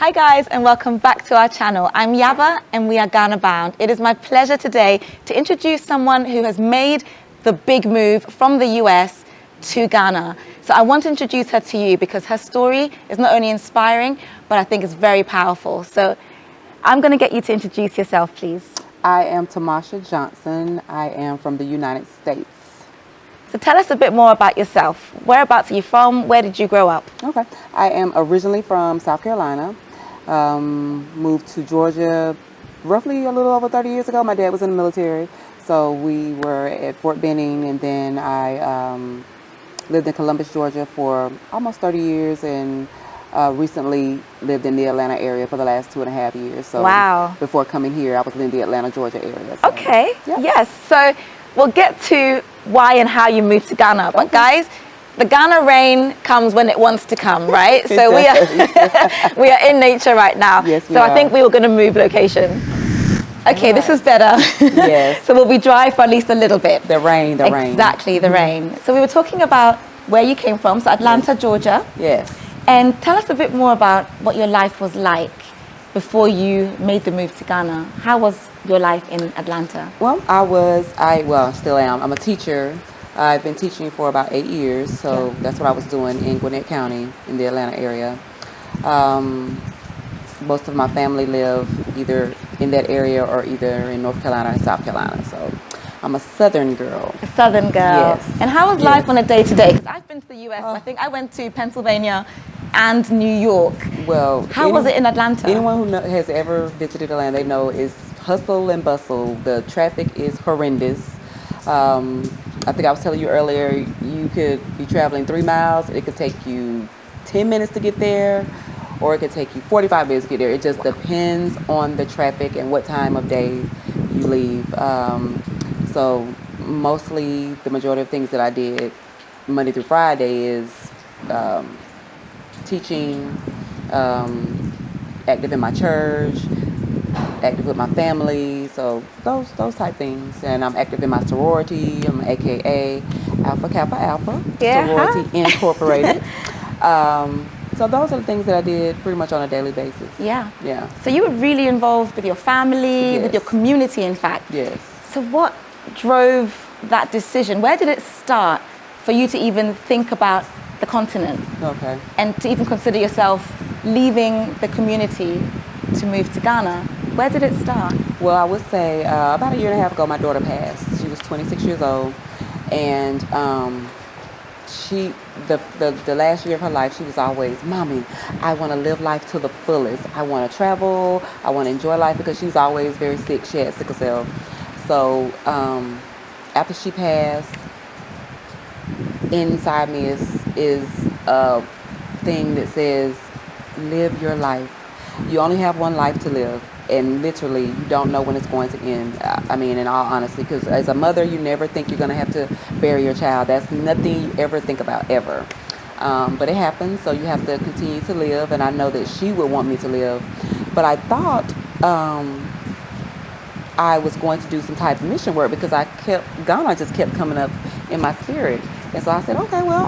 Hi guys, and welcome back to our channel. I'm Yaba and we are Ghana bound. It is my pleasure today to introduce someone who has made the big move from the US to Ghana. So I want to introduce her to you because her story is not only inspiring, but I think it's very powerful. So I'm going to get you to introduce yourself, please. I am Tamasha Johnson. I am from the United States. So tell us a bit more about yourself. Whereabouts are you from? Where did you grow up? Okay. I am originally from South Carolina. Moved to Georgia roughly a little over 30 years ago. My dad was in the military, so we were at Fort Benning, and then I lived in Columbus, Georgia for almost 30 years, and recently lived in the Atlanta area for the last 2.5 years. So wow. Before coming here, I was in the Atlanta, Georgia area. So, okay, yeah. Yes. So we'll get to why and how you moved to Ghana. But guys, the Ghana rain comes when it wants to come, right? So we are in nature right now. Yes, we so are. I think we were going to move location. Okay, this is better. Yes. So we'll be dry for at least a little bit. The rain. Exactly, the rain. So we were talking about where you came from, so Atlanta, Georgia. Yes. And tell us a bit more about what your life was like before you made the move to Ghana. How was your life in Atlanta? Well, I still am. I'm a teacher. I've been teaching for about 8 years, so that's what I was doing in Gwinnett County in the Atlanta area. Most of my family live either in that area or either in North Carolina or South Carolina, so I'm a Southern girl. A Southern girl. Yes. And how was life on a day-to-day? Because I've been to the US. I think I went to Pennsylvania and New York. Well, how was it in Atlanta? Anyone who has ever visited Atlanta, they know it's hustle and bustle. The traffic is horrendous. I think I was telling you earlier, you could be traveling 3 miles. It could take you 10 minutes to get there, or it could take you 45 minutes to get there. It just depends on the traffic and what time of day you leave. So mostly the majority of things that I did Monday through Friday is teaching, active in my church, active with my family, so those type things. And I'm active in my sorority. I'm AKA Alpha Kappa Alpha, Sorority Incorporated. So those are the things that I did pretty much on a daily basis. Yeah. Yeah. So you were really involved with your family, Yes. with your community, in fact. Yes. So what drove that decision? Where did it start for you to even think about the continent? Okay. And to even consider yourself leaving the community to move to Ghana? Where did it start? Well, I would say about 1.5 years ago, my daughter passed. She was 26 years old, and the last year of her life, she was always, "Mommy, I want to live life to the fullest. I want to travel. I want to enjoy life," because she was always very sick. She had sickle cell. So after she passed, inside me is a thing that says, "Live your life. You only have one life to live." And literally, you don't know when it's going to end. I mean, in all honesty, because as a mother, you never think you're going to have to bury your child. That's nothing you ever think about, ever. But it happens, so you have to continue to live. And I know that she would want me to live. But I thought I was going to do some type of mission work because Ghana just kept coming up in my spirit. And so I said, okay, well,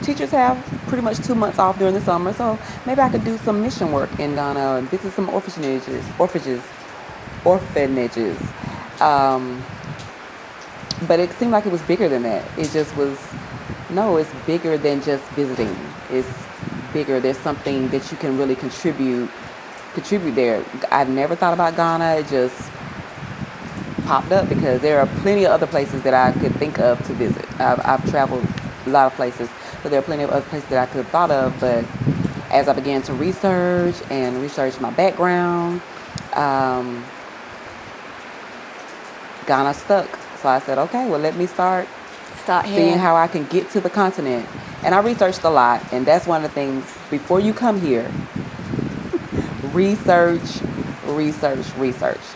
teachers have pretty much 2 months off during the summer, so maybe I could do some mission work in Ghana and visit some orphanages. But it seemed like it was bigger than that. It just was, no, it's bigger than just visiting. It's bigger. There's something that you can really contribute there. I've never thought about Ghana. It just popped up because there are plenty of other places that I could think of to visit. I've traveled a lot of places, but there are plenty of other places that I could have thought of. But as I began to research my background, Ghana stuck. So I said, okay, well, let me start seeing how I can get to the continent. And I researched a lot, and that's one of the things. Before you come here, research,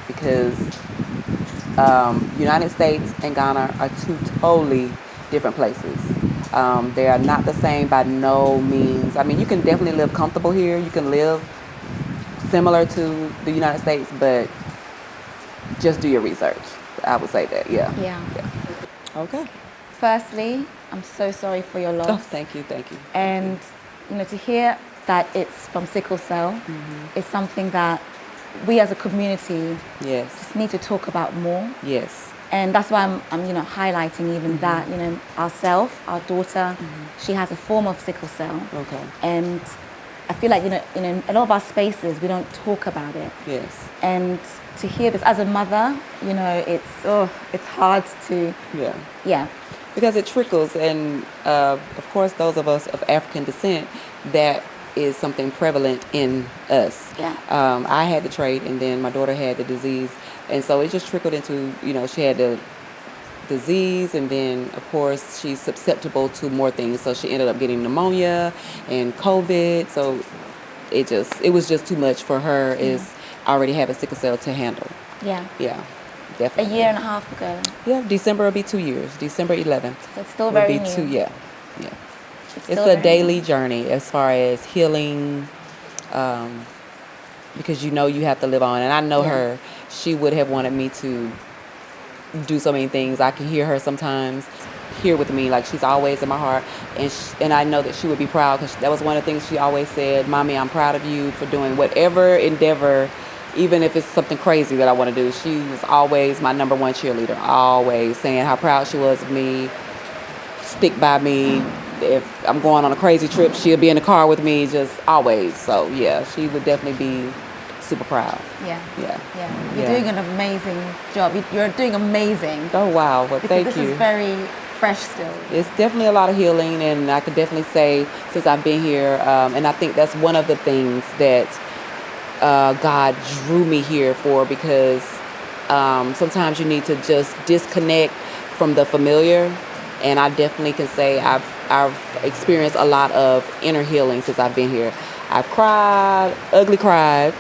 because United States and Ghana are two totally different places. They are not the same by no means. I mean, you can definitely live comfortable here. You can live similar to the United States, but just do your research. I would say that, yeah. Okay. Firstly, I'm so sorry for your loss. Oh, thank you. And to hear that it's from sickle cell is something that we as a community Yes. just need to talk about more. Yes. And that's why I'm highlighting even that, ourself, our daughter, she has a form of sickle cell. Okay. And I feel like, in a lot of our spaces, we don't talk about it. Yes. And to hear this as a mother, it's hard to, Yeah. Because it trickles, and of course, those of us of African descent, that is something prevalent in us. Yeah. I had the trait, and then my daughter had the disease, and so it just trickled into, she had the disease, and then of course she's susceptible to more things. So she ended up getting pneumonia and COVID. So it was just too much for her. Is already having sickle cell to handle. Yeah. Yeah. A Definitely. year and a half ago. Yeah, December will be 2 years. December 11th. So it's still will very be new. 2. Yeah. It's It's still a very daily new. journey as far as healing, because you have to live on. And I know her. She would have wanted me to do so many things. I can hear her sometimes here with me. Like, she's always in my heart. And I know that she would be proud, because that was one of the things she always said, "Mommy, I'm proud of you for doing whatever endeavor, even if it's something crazy that I want to do." She was always my number one cheerleader, always saying how proud she was of me, stick by me. If I'm going on a crazy trip, she'll be in the car with me, just always. So yeah, she would definitely be super proud. Yeah. Yeah. You're doing an amazing job. You're doing amazing. Oh wow, well, Because thank this you. is very fresh still. It's definitely a lot of healing, and I could definitely say since I've been here, and I think that's one of the things that God drew me here for, because sometimes you need to just disconnect from the familiar, and I definitely can say I've experienced a lot of inner healing since I've been here. I've cried, ugly cried.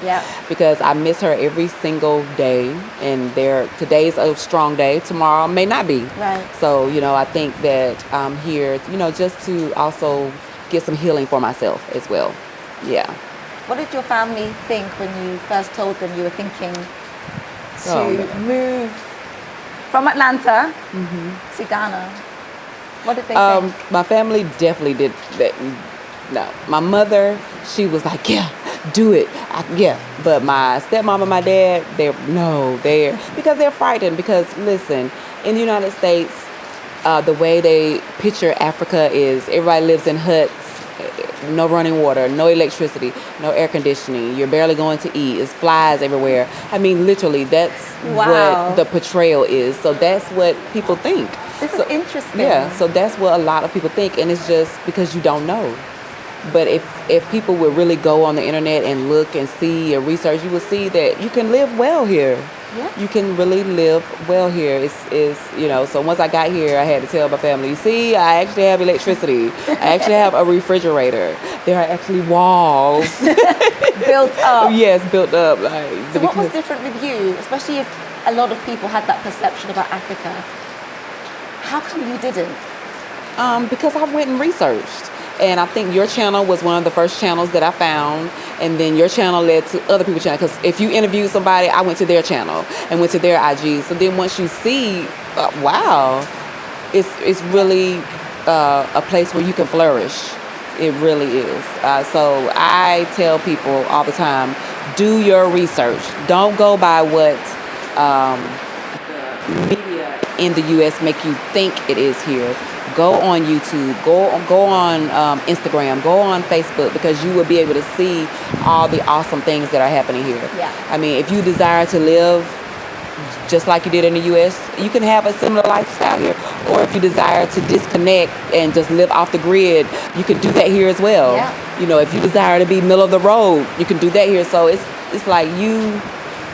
Yeah. Because I miss her every single day, and today's a strong day, tomorrow may not be. Right. So, I think that I'm here, just to also get some healing for myself as well. Yeah. What did your family think when you first told them you were thinking to move from Atlanta to Ghana? What did they think? My family definitely did that. No, my mother, she was like, "Yeah, do it." But my stepmom and my dad, because they're frightened. Because listen, in the United States, the way they picture Africa is everybody lives in huts, no running water, no electricity, no air conditioning. You're barely going to eat. It's flies everywhere. I mean, literally, that's what the portrayal is. So that's what people think. This is interesting. Yeah, so that's what a lot of people think, and it's just because you don't know. But if people would really go on the internet and look and see and research, you will see that you can live well here. Yeah. You can really live well here. So once I got here, I had to tell my family, see, I actually have electricity. I actually have a refrigerator. There are actually walls. Built up. Yes, built up. So what was different with you, especially if a lot of people had that perception about Africa? How come you didn't? Because I went and researched. And I think your channel was one of the first channels that I found. And then your channel led to other people's channel. Because if you interviewed somebody, I went to their channel and went to their IG. So then once you see, wow, it's really a place where you can flourish. It really is. So I tell people all the time, do your research. Don't go by what the media in the U.S. make you think it is here. Go on YouTube, go on Instagram, go on Facebook, because you will be able to see all the awesome things that are happening here. Yeah. I mean, if you desire to live just like you did in the U.S., you can have a similar lifestyle here. Or if you desire to disconnect and just live off the grid, you can do that here as well. Yeah. If you desire to be middle of the road, you can do that here. So it's like you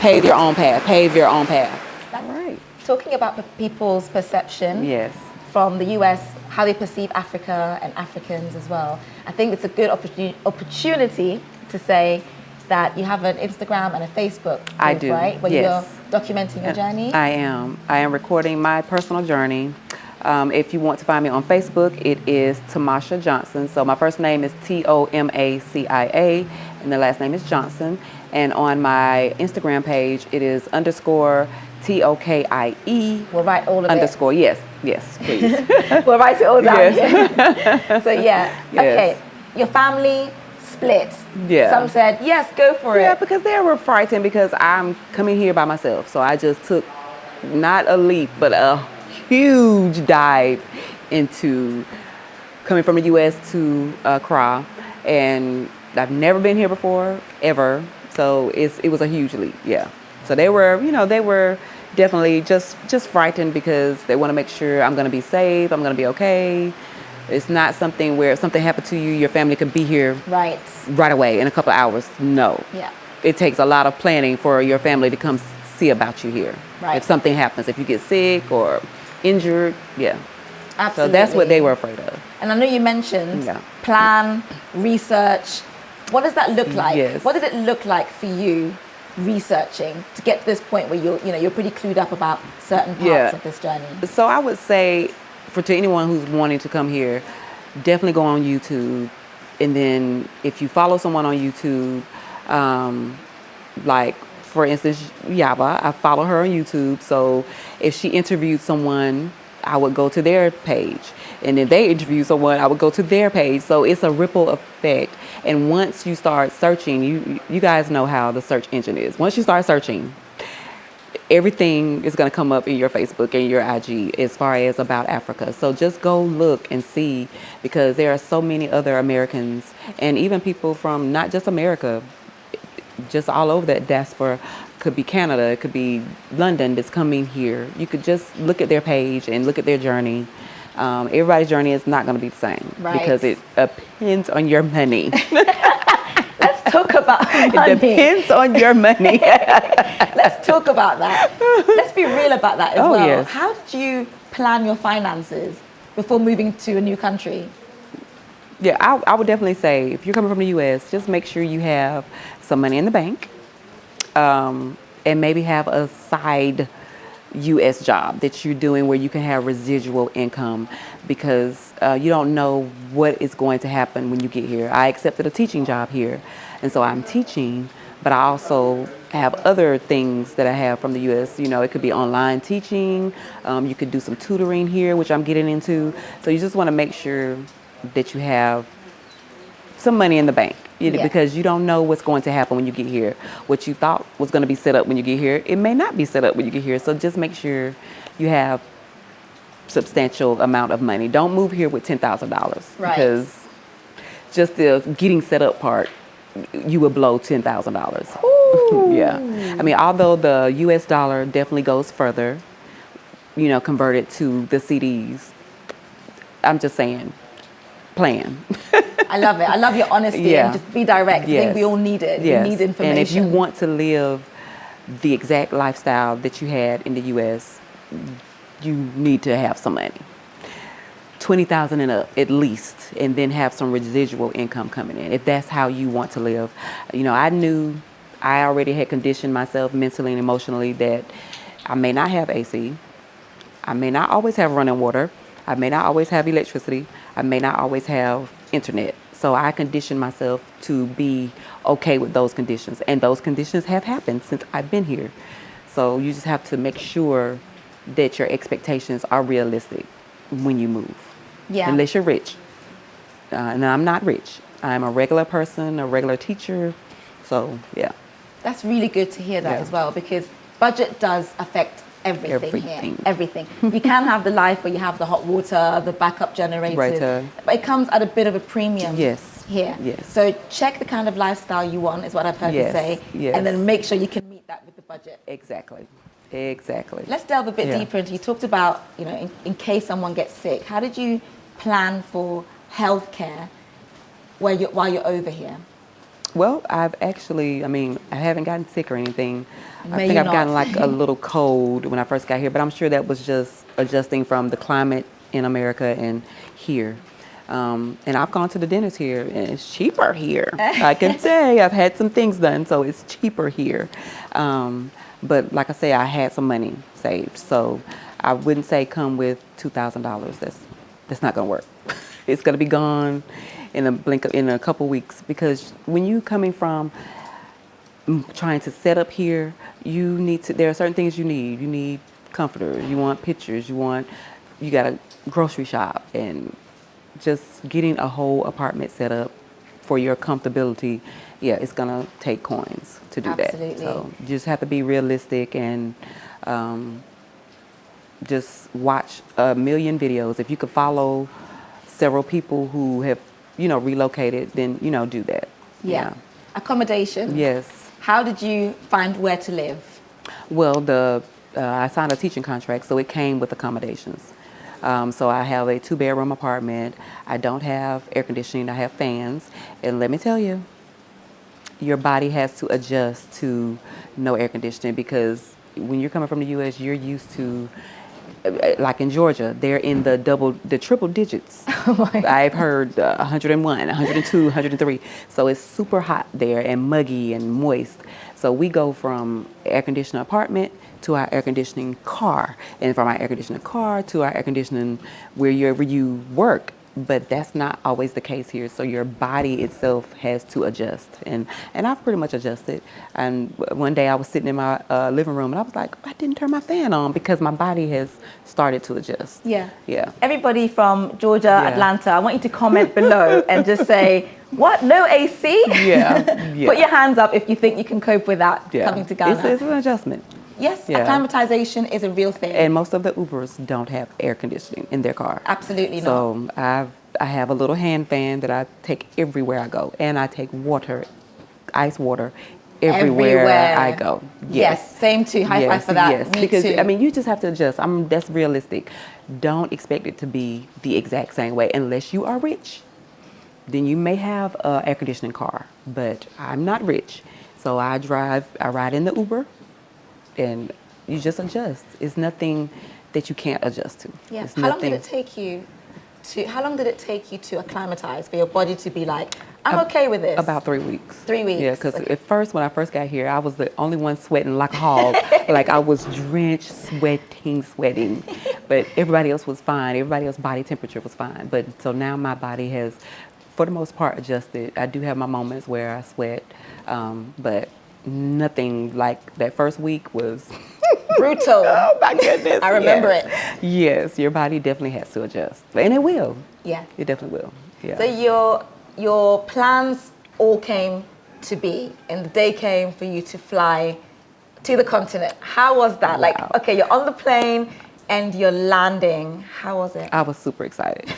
pave your own path. That's right. Talking about people's perception. Yes. From the US, how they perceive Africa and Africans as well. I think it's a good opportunity to say that you have an Instagram and a Facebook group, I do, right? Where yes. you're documenting your journey. I am recording my personal journey. If you want to find me on Facebook, it is Tamasha Johnson. So my first name is Tomacia, and the last name is Johnson. And on my Instagram page, it is _TOKIE. We'll write all of _ Yes, please. We'll write it all down. Yes. So yeah, Yes. okay. your family split. Yeah. Some said, yes, go for Yeah, it. because they were frightened because I'm coming here by myself. So I just took not a leap, but a huge dive into coming from the U.S. to Accra, and I've never been here before, ever. So it was a huge leap, yeah. So they were, they were definitely just frightened because they want to make sure I'm going to be safe, I'm going to be okay. It's not something where if something happened to you, your family could be here Right. right away in a couple of hours. No. Yeah. It takes a lot of planning for your family to come see about you here. Right. If something happens, if you get sick or injured, yeah. Absolutely. So that's what they were afraid of. And I know you mentioned plan, research. What does that look like? Yes. What did it look like for you researching to get to this point where you're pretty clued up about certain parts of this journey? So I would say to anyone who's wanting to come here, definitely go on YouTube. And then if you follow someone on YouTube, like for instance, Yaba, I follow her on YouTube. So if she interviewed someone, I would go to their page. And if they interview someone, I would go to their page. So it's a ripple effect. And once you start searching, you guys know how the search engine is. Once you start searching, everything is going to come up in your Facebook and your IG as far as about Africa. So just go look and see, because there are so many other Americans and even people from not just America, just all over that diaspora. Could be Canada, it could be London that's coming here. You could just look at their page and look at their journey. Everybody's journey is not going to be the same, because it depends on your money. Let's talk about money. It depends on your money. Let's talk about that. Let's be real about that as well. Yes. How did you plan your finances before moving to a new country? Yeah, I would definitely say if you're coming from the U.S., just make sure you have some money in the bank, and maybe have a side U.S. job that you're doing where you can have residual income, because you don't know what is going to happen when you get here. I accepted a teaching job here, and so I'm teaching, but I also have other things that I have from the U.S. It could be online teaching. You could do some tutoring here, which I'm getting into. So you just want to make sure that you have some money in the bank, because you don't know what's going to happen when you get here. What you thought was going to be set up when you get here, it may not be set up when you get here. So just make sure you have substantial amount of money. Don't move here with $10,000, because just the getting set up part, you would blow $10,000. Yeah. I mean, although the US dollar definitely goes further, converted to the CDs, I'm just saying, plan. I love it. I love your honesty and just be direct. I think we all need it. Yes. We need information. And if you want to live the exact lifestyle that you had in the U.S., you need to have some money. 20,000 and up at least, and then have some residual income coming in, if that's how you want to live. I already had conditioned myself mentally and emotionally that I may not have AC. I may not always have running water. I may not always have electricity. I may not always have internet. So I conditioned myself to be okay with those conditions. And those conditions have happened since I've been here. So you just have to make sure that your expectations are realistic when you move. Yeah. Unless you're rich. And I'm not rich. I'm a regular person, a regular teacher. So, yeah. That's really good to hear that as well, because budget does affect everything here. Everything. You can have the life where you have the hot water, the backup generators, but it comes at a bit of a premium here. Yes. So check the kind of lifestyle you want, is what I've heard you say, and then make sure you can meet that with the budget. Exactly. Let's delve a bit deeper into, you talked about, in case someone gets sick, how did you plan for healthcare while you're over here? Well, I haven't gotten sick or anything. I think I've gotten like a little cold when I first got here, but I'm sure that was just adjusting from the climate in America and here. And I've gone to the dentist here, and it's cheaper here. I can say I've had some things done, so it's cheaper here. But like I say, I had some money saved, so I wouldn't say come with $2,000. That's not going to work. It's going to be gone in a couple weeks, because when you coming from trying to set up here, there are certain things you need. You need comforters, you want pictures, you got a grocery shop, and just getting a whole apartment set up for your comfortability, yeah, it's gonna take coins to do Absolutely. that. So you just have to be realistic and just watch a million videos. If you could follow several people who have, relocated, then, do that. Yeah. Accommodation. Yes. How did you find where to live? Well, I signed a teaching contract, so it came with accommodations. So I have a 2-bedroom apartment. I don't have air conditioning. I have fans. And let me tell you, your body has to adjust to no air conditioning because when you're coming from the U.S., you're used to, like in Georgia, they're in the triple digits. Oh my I've heard 101, 102, 103. So it's super hot there and muggy and moist. So we go from air conditioned apartment to our air conditioning car, and from our air conditioning car to our air conditioning wherever you work. But that's not always the case here. So your body itself has to adjust, and I've pretty much adjusted. And one day I was sitting in my living room, and I was like, I didn't turn my fan on because my body has started to adjust. Yeah. Yeah. Everybody from Georgia, Yeah. Atlanta, I want you to comment below and just say, what? No AC? Yeah. Yeah. Put your hands up if you think you can cope with that coming to Ghana. It's an adjustment. Yes, Yeah. acclimatization is a real thing. And most of the Ubers don't have air conditioning in their car. Absolutely not. So I have a little hand fan that I take everywhere I go, and I take water, ice water, everywhere I go. Yes, same too. High five for that. Yes, Me because too. I mean, you just have to adjust. That's realistic. Don't expect it to be the exact same way unless you are rich. Then you may have an air conditioning car, but I'm not rich, so I ride in the Uber, and you just adjust. It's nothing that you can't adjust to. Yeah. It's How long did nothing- it take you to acclimatize, for your body to be like, I'm okay with this? About 3 weeks. 3 weeks. Yeah, because Okay. at first, when I first got here, I was the only one sweating like a hog. Like I was drenched, sweating. But everybody else was fine. Everybody else's body temperature was fine. But so now my body has, for the most part, adjusted. I do have my moments where I sweat, but nothing like that first week was Brutal. Oh my goodness. I remember yes. it. Yes, your body definitely has to adjust. And it will. Yeah. It definitely will. Yeah. So your plans all came to be, and the day came for you to fly to the continent. How was that? Like, Wow. okay, you're on the plane and you're landing. How was it? I was super excited.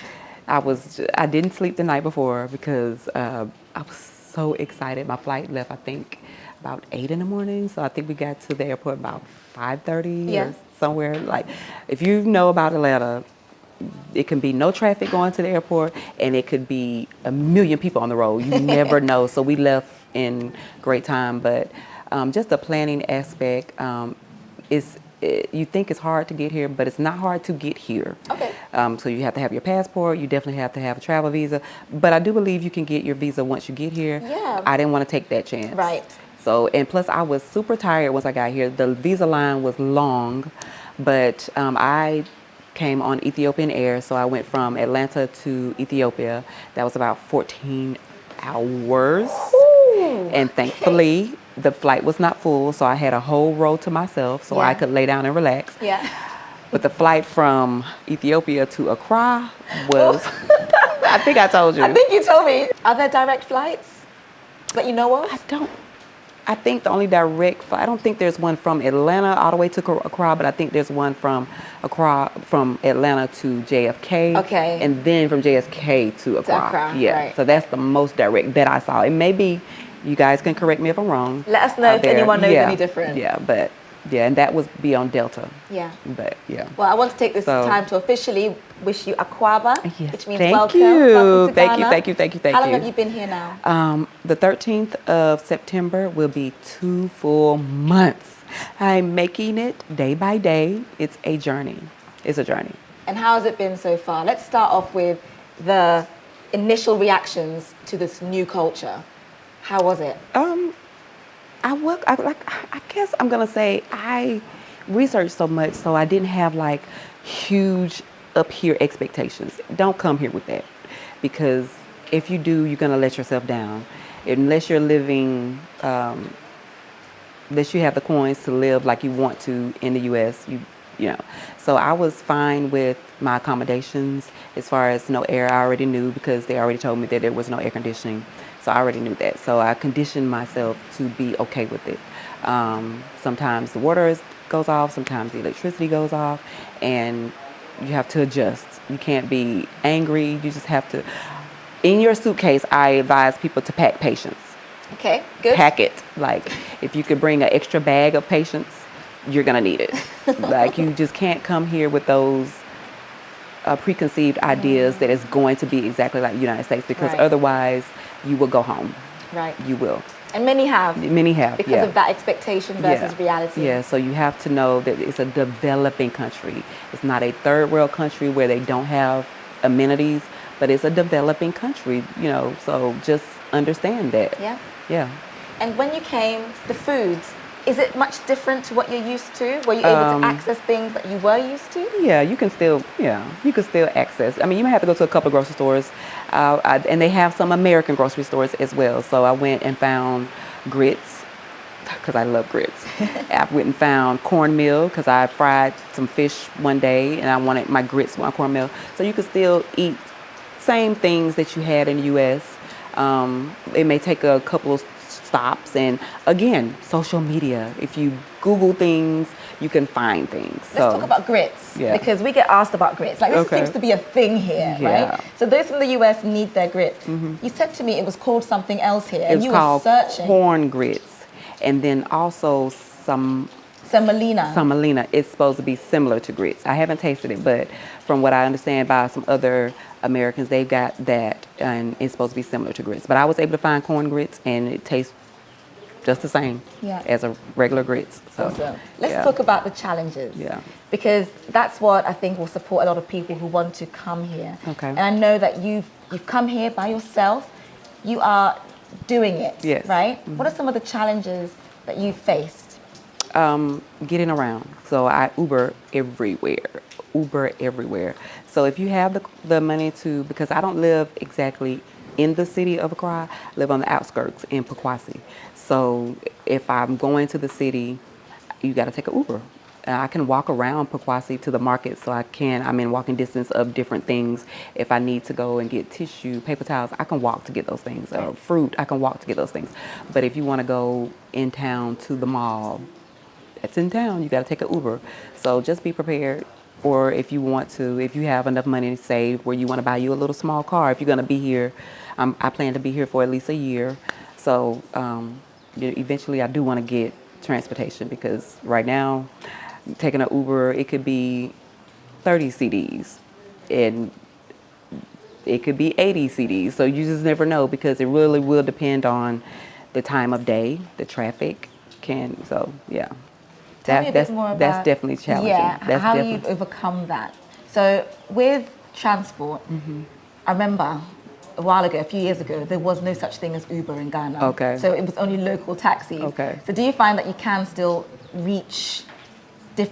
I didn't sleep the night before because I was so excited. My flight left, I think, about 8 in the morning. So I think we got to the airport about 5:30 Yeah. or somewhere. Like, if you know about Atlanta, it can be no traffic going to the airport, and it could be a million people on the road. You never know. So we left in great time, but just the planning aspect you think it's hard to get here, but it's not hard to get here. Okay. So you have to have your passport. You definitely have to have a travel visa. But I do believe you can get your visa once you get here. Yeah. I didn't want to take that chance. Right. So, and plus I was super tired once I got here. The visa line was long, but I came on Ethiopian Air. So I went from Atlanta to Ethiopia. That was about 14 hours. Ooh. And thankfully, the flight was not full, so I had a whole row to myself, so Yeah. I could lay down and relax. Yeah. But the flight from Ethiopia to Accra was, I think I told you. I think you told me. Are there direct flights that you know of? I think the only direct flight, I don't think there's one from Atlanta all the way to Accra, but I think there's one from Accra, from Atlanta to JFK. Okay. And then from JFK to Accra. Accra, Yeah. right. So that's the most direct that I saw. It may be, you guys can correct me if I'm wrong. Let us know out if there. anyone knows Yeah. any different. Yeah, but yeah, and that was beyond Delta. Yeah. But yeah. Well, I want to take this So- time to officially wish you Akwaba, Yes, which means thank welcome. you. Welcome to Thank you, Ghana. thank you, thank you, thank How long you. have you been here now? The 13th of September will be 2 full months. I'm making it day by day. It's a journey. It's a journey. And how has it been so far? Let's start off with the initial reactions to this new culture. How was it? I guess I'm gonna say I researched so much, so I didn't have like huge up here expectations. Don't come here with that, because if you do, you're gonna let yourself down. Unless you're living, unless you have the coins to live like you want to in the U.S., you know. So I was fine with my accommodations as far as no air. I already knew because they already told me that there was no air conditioning. So I already knew that. So I conditioned myself to be okay with it. Sometimes the goes off, sometimes the electricity goes off, and you have to adjust. You can't be angry. You just have to. In your suitcase, I advise people to pack patience. Okay, good. Pack it. Like, if you could bring an extra bag of patience, you're gonna need it. Like, you just can't come here with those preconceived ideas that it's going to be exactly like the United States, because Right. otherwise you will go home. Right. You will. And many have. Many have, Because yeah. of that expectation versus Yeah. reality. Yeah, so you have to know that it's a developing country. It's not a third world country where they don't have amenities, but it's a developing country, you know, so just understand that. Yeah. Yeah. And when you came, the foods, is it much different to what you're used to? Were you able to access things that you were used to? Yeah, you can still access. I mean, you might have to go to a couple of grocery stores, and they have some American grocery stores as well. So I went and found grits, because I love grits. I went and found cornmeal, because I fried some fish one day, and I wanted my grits on cornmeal. So you can still eat same things that you had in the U.S. It may take a couple of stops, and again, social media. If you Google things, you can find things. Let's talk about grits, Yeah. because we get asked about grits. Like, this Okay. seems to be a thing here, Yeah. right? So those from the US need their grits. You said to me it was called something else here, and It's you were called searching. corn grits, and then also Semolina. semolina. It's supposed to be similar to grits. I haven't tasted it, but from what I understand by some other Americans, they've got that, and it's supposed to be similar to grits. But I was able to find corn grits, and it tastes just the same as a regular grits. So Awesome. Let's talk about the challenges. Yeah. Because that's what I think will support a lot of people who want to come here. Okay. And I know that you've come here by yourself. You are doing it. Yes. Right? What are some of the challenges that you faced? Getting around. So I Uber everywhere. So if you have the money to, because I don't live exactly in the city of Accra, I live on the outskirts in Pequasi. So if I'm going to the city, you got to take an Uber. I can walk around Pequasi to the market, so I'm in walking distance of different things. If I need to go and get tissue, paper towels, I can walk to get those things. Fruit, I can walk to get those things. But if you want to go in town to the mall, that's in town, you got to take an Uber. So just be prepared. Or if you have enough money to save where you want to buy you a little small car, if you're going to be here, I plan to be here for at least a year. So eventually I do want to get transportation, because right now, taking an Uber, it could be 30 CDs and it could be 80 CDs. So you just never know, because it really will depend on the time of day, the traffic. Yeah. Tell me a bit more about, that's definitely challenging. Yeah, that's how definitely, you've overcome that. So with transport, I remember a while ago, a few years ago, there was no such thing as Uber in Ghana. Okay. So it was only local taxis. Okay. So do you find that you can still reach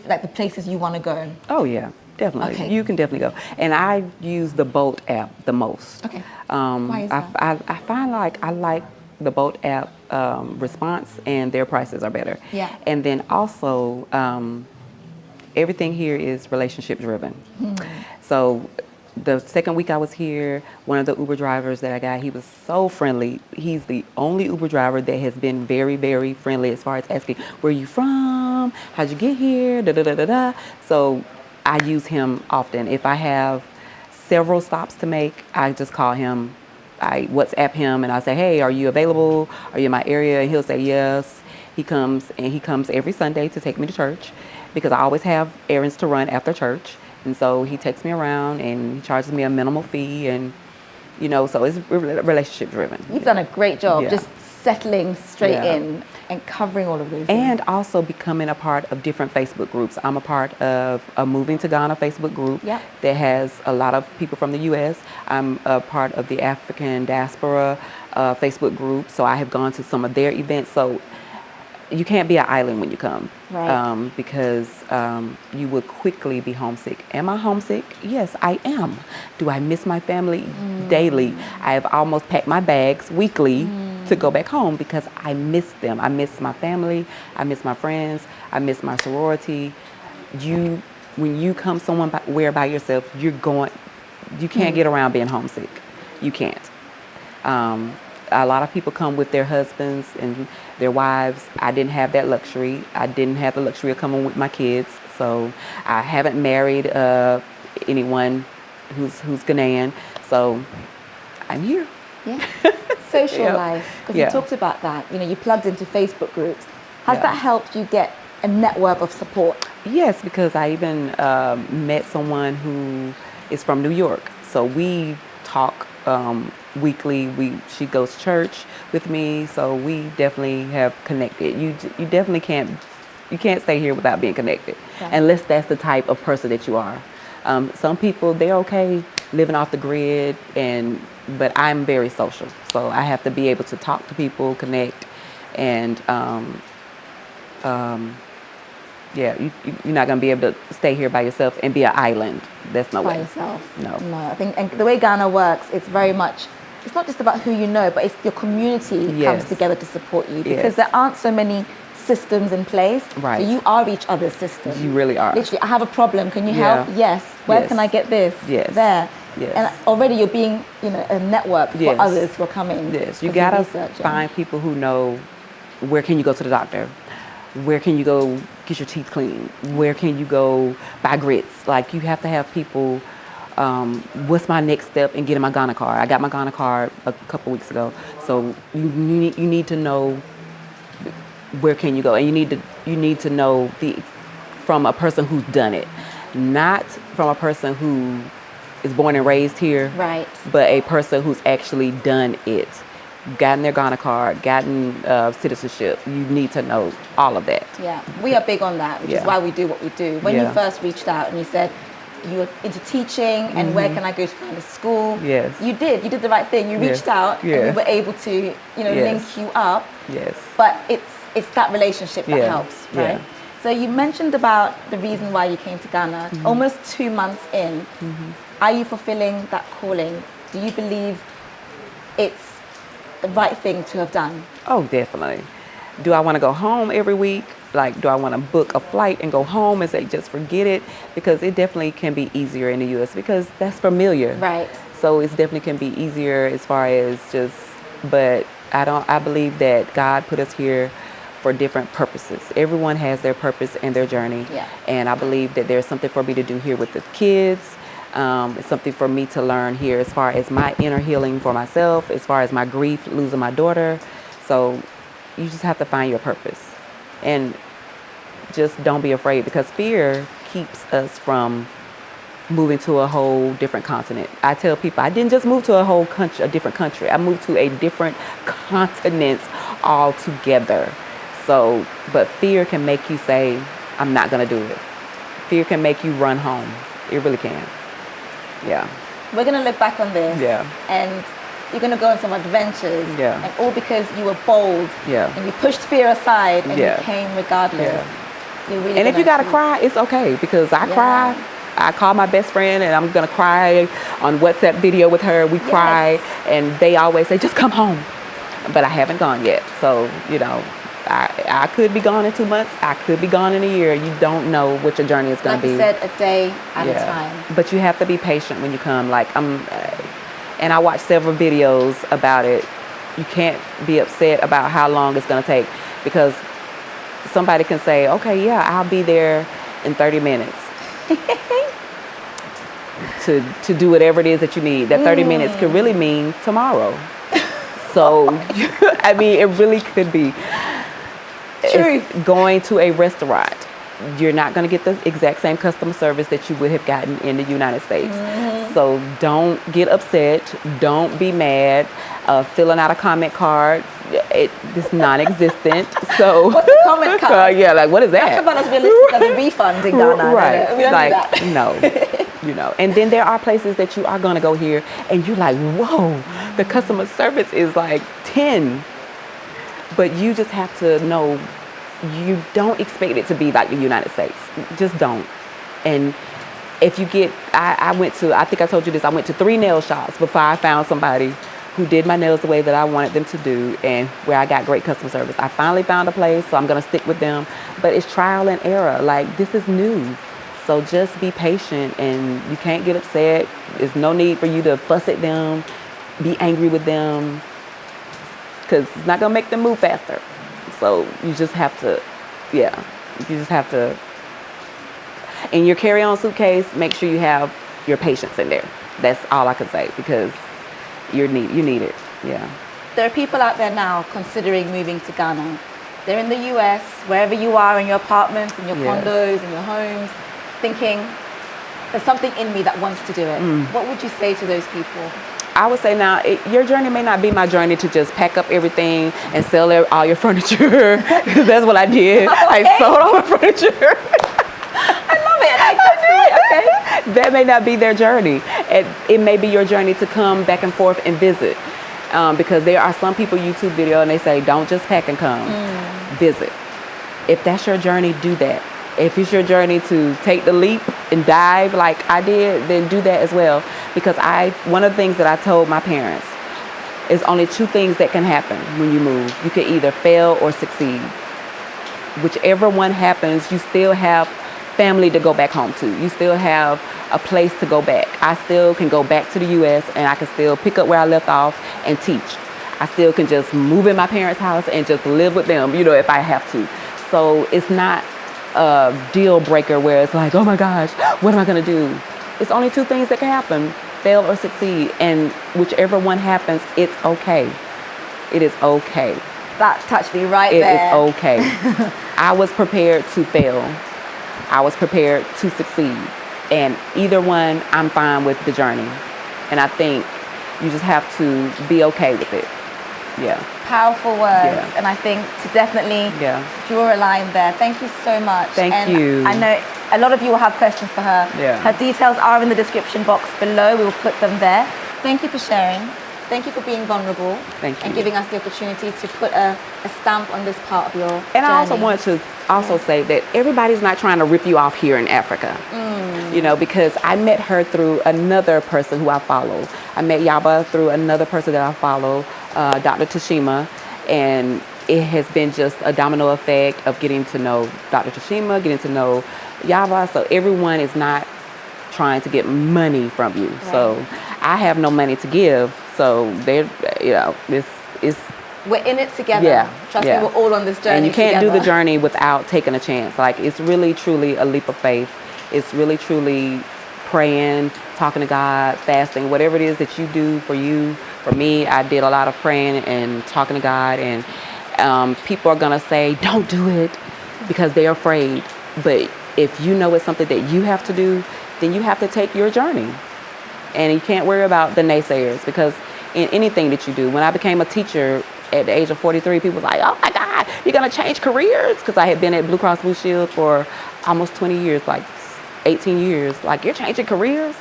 like the places you want to go? Oh yeah, definitely. Okay. You can definitely go. And I use the Bolt app the most. Okay. Why is that? I find like I like the Bolt app response, and their prices are better. Yeah. And then also, everything here is relationship driven. So the second week I was here, one of the Uber drivers that I got, he was so friendly. He's the only Uber driver that has been very, very friendly as far as asking, where are you from? How'd you get here? Da, da, da, da, da. So I use him often. If I have several stops to make, I just call him. I WhatsApp him and I say, hey, are you available? Are you in my area? And he'll say yes. He comes every Sunday to take me to church, because I always have errands to run after church. And so he takes me around and he charges me a minimal fee, and so it's relationship driven. You've done a great job Yeah. just settling straight Yeah. in and covering all of those things. And also becoming a part of different Facebook groups. I'm a part of a Moving to Ghana Facebook group Yeah. that has a lot of people from the U.S. I'm a part of the African Diaspora Facebook group, so I have gone to some of their events. So you can't be an island when you come, Right. because you will quickly be homesick. Am I homesick? Yes, I am. Do I miss my family? Daily. I have almost packed my bags weekly to go back home, because I miss them. I miss my family. I miss my friends. I miss my sorority. When you come somewhere by yourself, you can't get around being homesick. You can't. A lot of people come with their husbands and their wives. I didn't have that luxury. I didn't have the luxury of coming with my kids. So I haven't married anyone who's Ghanaian. So I'm here. Yeah. Social Yep. life. Because Yeah. you talked about that. You know, you plugged into Facebook groups. Has Yeah. that helped you get a network of support? Yes, because I even met someone who is from New York. So we talk weekly. She goes to church with me, so we definitely have connected. You definitely can't stay here without being connected, Okay. unless that's the type of person that you are. Some people, they're okay living off the grid, but I'm very social, so I have to be able to talk to people, connect, and yeah, you're not gonna be able to stay here by yourself and be an island. That's no By way. yourself. No. No, I think, and the way Ghana works, it's very much, it's not just about who you know, but it's your community comes Yes. together to support you, because Yes. there aren't so many systems in place. Right. So you are each other's system. You really are. Literally, I have a problem. Can you Yeah. help? Yes. Where Yes. can I get this? Yes. There. Yes. And already you're being, a network Yes. for others who are coming. Yes, you because gotta research, yeah. find people who know where can you go to the doctor, where can you go get your teeth cleaned, where can you go buy grits. Like, you have to have people. What's my next step in getting my Ghana card? I got my Ghana card a couple weeks ago, so you need to know where can you go, and you need to know from a person who's done it, not from a person who is born and raised here, Right. but a person who's actually done it, gotten their Ghana card, gotten citizenship. You need to know all of that. Yeah, we are big on that, which is Yeah. why we do what we do. When you Yeah. first reached out and you said you were into teaching and where can I go to kind of school? Yes. You did the right thing. You reached Yes. out and we Yes. were able to, link you up. Yes. But it's that relationship that Yeah. helps, right? Yeah. So you mentioned about the reason why you came to Ghana. Almost 2 months in, are you fulfilling that calling? Do you believe it's the right thing to have done? Oh, definitely. Do I want to go home every week? Like, do I want to book a flight and go home and say, just forget it? Because it definitely can be easier in the U.S. because that's familiar. Right. So it definitely can be easier as far as but I believe that God put us here for different purposes. Everyone has their purpose and their journey. Yeah. And I believe that there's something for me to do here with the kids. It's something for me to learn here as far as my inner healing for myself, as far as my grief, losing my daughter. So you just have to find your purpose. And just don't be afraid, because fear keeps us from moving to a whole different continent. I tell people I didn't just move to a different country. I moved to a different continent altogether. So, but fear can make you say, I'm not going to do it. Fear can make you run home. It really can. Yeah. We're going to look back on this. Yeah. And you're going to go on some adventures. Yeah. And all because you were bold. Yeah. And you pushed fear aside and Yeah. you came regardless. Yeah. You're really And if you gonna got to achieve- cry, it's okay, because I Yeah. cry. I call my best friend and I'm going to cry on WhatsApp video with her. We cry, and they always say, just come home. But I haven't gone yet. So, I could be gone in 2 months. I could be gone in a year. You don't know what your journey is going Like to be. you said, a day at a time. But you have to be patient when you come. And I watched several videos about it. You can't be upset about how long it's going to take, because somebody can say, okay, yeah, I'll be there in 30 minutes to do whatever it is that you need. That 30 minutes could really mean tomorrow. So, I mean, it really could be. Truth. It's going to a restaurant. You're not going to get the exact same customer service that you would have gotten in the United States. So don't get upset. Don't be mad. Filling out a comment card, it's non-existent. So What's a comment card? yeah, like, what is that? That's about as realistic as a refund in Ghana. Right. We don't Like, do that. no. And then there are places that you are going to go here and you're like, whoa, the customer service is like 10. But you just have to know, you don't expect it to be like the United States. Just don't. And if you get, I think I told you this, I went to 3 nail shops before I found somebody who did my nails the way that I wanted them to do, and where I got great customer service. I finally found a place, so I'm going to stick with them. But it's trial and error. Like, this is new. So just be patient, and you can't get upset. There's no need for you to fuss at them, be angry with them. because it's not gonna make them move faster. So you just have to, yeah, you just have to. In your carry-on suitcase, make sure you have your patience in there. That's all I can say, because you need it. Yeah. There are people out there now considering moving to Ghana. They're in the US, wherever you are, in your apartments, in your condos, in your homes, thinking, there's something in me that wants to do it. What would you say to those people? I would say now, your journey may not be my journey to just pack up everything and sell all your furniture, because that's what I did. Okay. I sold all my furniture. I love it. Okay. That may not be their journey. It may be your journey to come back and forth and visit. Because there are some people YouTube video and they say, don't just pack and come, visit. If that's your journey, do that. If it's your journey to take the leap and dive like I did, then do that as well. Because one of the things that I told my parents is only two things that can happen when you move. You can either fail or succeed. Whichever one happens, you still have family to go back home to. You still have a place to go back. I still can go back to the US and I can still pick up where I left off and teach. I still can just move in my parents' house and just live with them, if I have to. So it's not a deal breaker where it's like, oh my gosh, what am I gonna do? It's only two things that can happen, fail or succeed. And whichever one happens, it's okay. It is okay. That touched me right there. It is okay. I was prepared to fail. I was prepared to succeed. And either one, I'm fine with the journey. And I think you just have to be okay with it. Yeah. Powerful words. Yeah. And I think to definitely draw a line there. Thank you so much. Thank you. I know a lot of you will have questions for her. Yeah. Her details are in the description box below. We will put them there. Thank you for sharing. Thank you for being vulnerable. Thank you. And giving us the opportunity to put a stamp on this part of your journey. And I also want to say that everybody's not trying to rip you off here in Africa. Because I met her through another person who I follow. I met Yaba through another person that I follow, Dr. Tashima, and it has been just a domino effect of getting to know Dr. Tashima, getting to know Yaba. So everyone is not trying to get money from you. Right. So I have no money to give. So they're, it's we're in it together. Yeah. Trust me, we're all on this journey. And you can't together. do the journey without taking a chance. Like, it's really, truly a leap of faith. It's really, truly praying, talking to God, fasting, whatever it is that you do for you. For me, I did a lot of praying and talking to God. And people are going to say, don't do it, because they're afraid. But if you know it's something that you have to do, then you have to take your journey. And you can't worry about the naysayers, because in anything that you do, when I became a teacher at the age of 43, people were like, oh my God, you're going to change careers? Because I had been at Blue Cross Blue Shield for almost 20 years, like 18 years. Like, you're changing careers?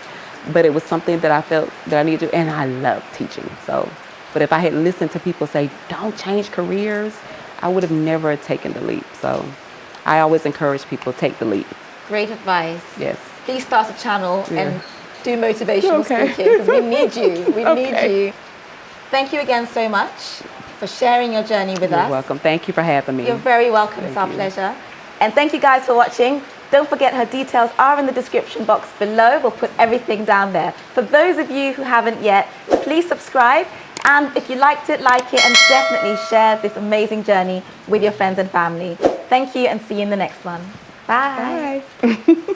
But it was something that I felt that I needed to, and I love teaching. So, but if I had listened to people say, don't change careers, I would have never taken the leap. So I always encourage people, take the leap. Great advice. Yes. Please start a channel and do motivational speaking, because we need you. We need you. Thank you again so much for sharing your journey with us. You're welcome. Thank you for having me. You're very welcome. It's our pleasure. And thank you guys for watching. Don't forget, her details are in the description box below. We'll put everything down there. For those of you who haven't yet, please subscribe. And if you liked it, like it, and definitely share this amazing journey with your friends and family. Thank you, and see you in the next one. Bye. Bye.